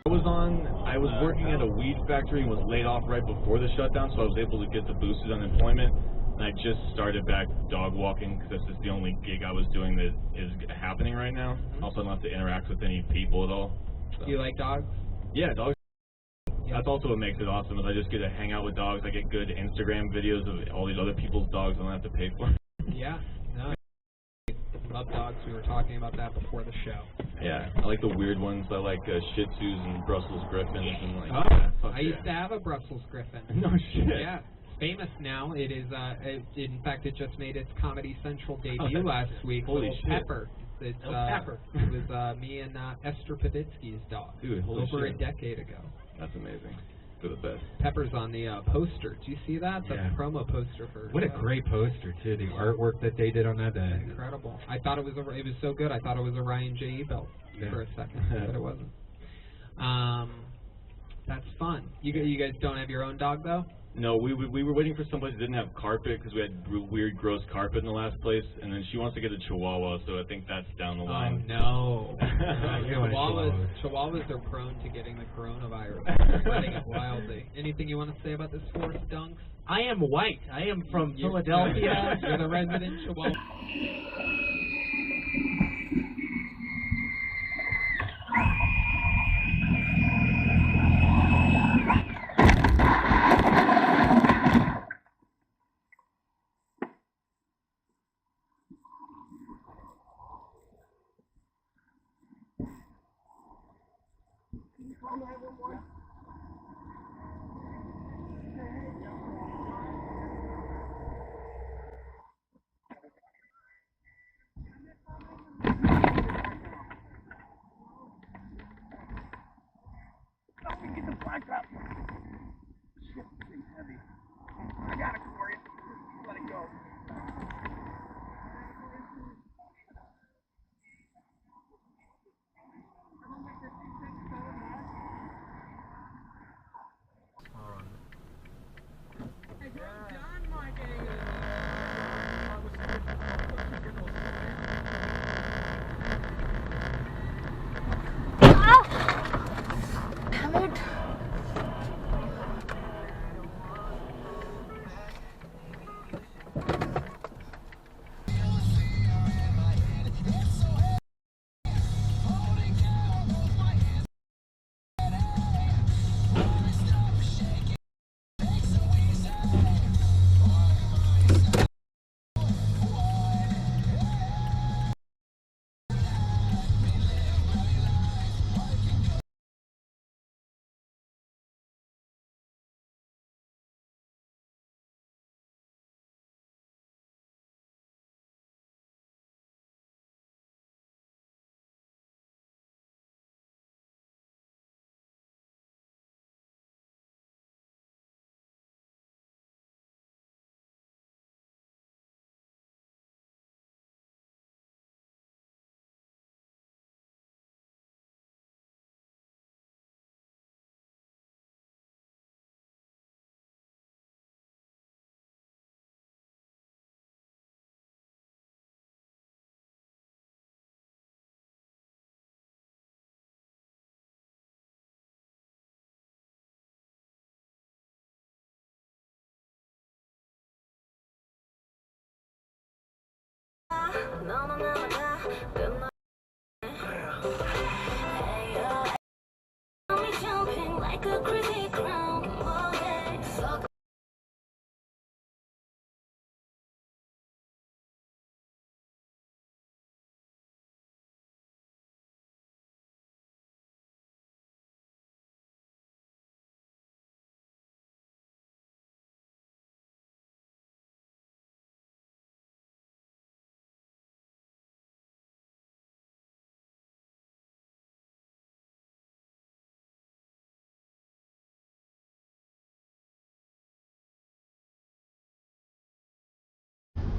I was working at a weed factory and was laid off right before the shutdown, so I was able to get the boosted unemployment. And I just started back dog walking because that's just the only gig I was doing that is happening right now. Also, I don't have to interact with any people at all. So. Do you like dogs? Yeah, dogs. That's also what makes it awesome, is I just get to hang out with dogs. I get good Instagram videos of all these other people's dogs I don't have to pay for. Yeah, no. I love dogs. We were talking about that before the show. Yeah, I like the weird ones. I like Shih Tzus and Brussels Griffins and like. Oh, I used to have a Brussels Griffin. No shit. Yeah, famous now. It is. In fact, it just made its Comedy Central debut last week. Holy shit. Pepper. It's Pepper. It was me and Esther Pavitsky's dog. Dude, holy over shit. a decade ago. That's amazing. They're the best. Pepper's on the poster. Do you see that? The promo poster for. What a great poster too. The artwork that they did on that. Incredible. I thought it was so good. I thought it was a Ryan J. belt for a second, but it wasn't. That's fun. You guys don't have your own dog though? No, we were waiting for someplace that didn't have carpet because we had weird, gross carpet in the last place, and then she wants to get a Chihuahua, so I think that's down the line. Oh, no. Chihuahuas are prone to getting the coronavirus, spreading it wildly. Anything you want to say about this force, Dunks? I am white. I am from Philadelphia. You're the resident Chihuahua. Get the black up. Shit, this thing's heavy. I got it for you. Let it go.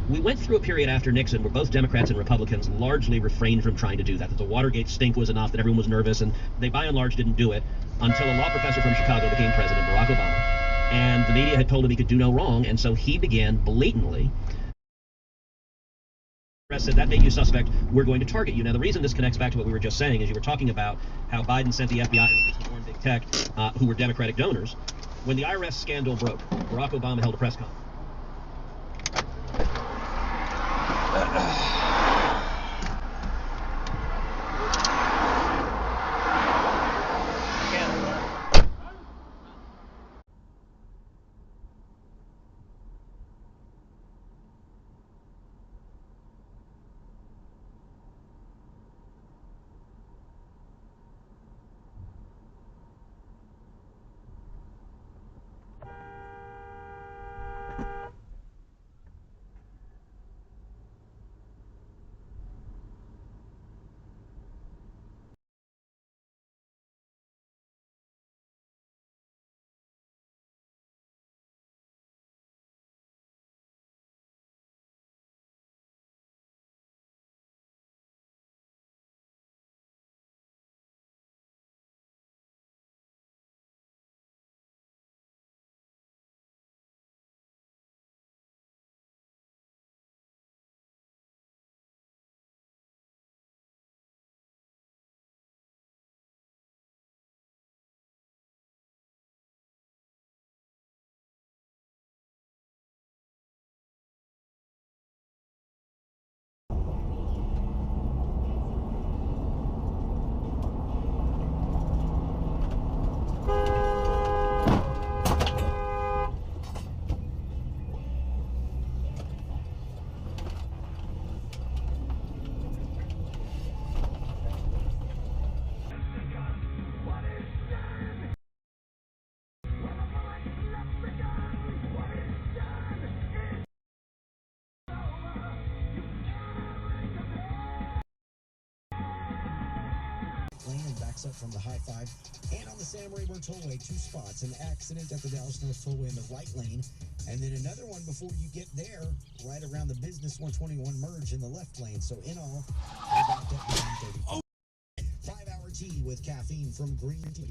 We went through a period after Nixon where both Democrats and Republicans largely refrained from trying to do that the Watergate stink was enough, that everyone was nervous, and they by and large didn't do it until a law professor from Chicago became president, Barack Obama. And the media had told him he could do no wrong, and so he began blatantly. The press said, that made you suspect, we're going to target you. Now, the reason this connects back to what we were just saying is you were talking about how Biden sent the FBI agents to warn protect, who were Democratic donors. When the IRS scandal broke, Barack Obama held a press conference. Lane and backs up from the high five. And on the Sam Rayburn Tollway, 2 spots. An accident at the Dallas North Tollway in the right lane. And then another one before you get there, right around the Business 121 merge in the left lane. So in all, we're backed up to 130. 5-hour tea with caffeine from Green Tea.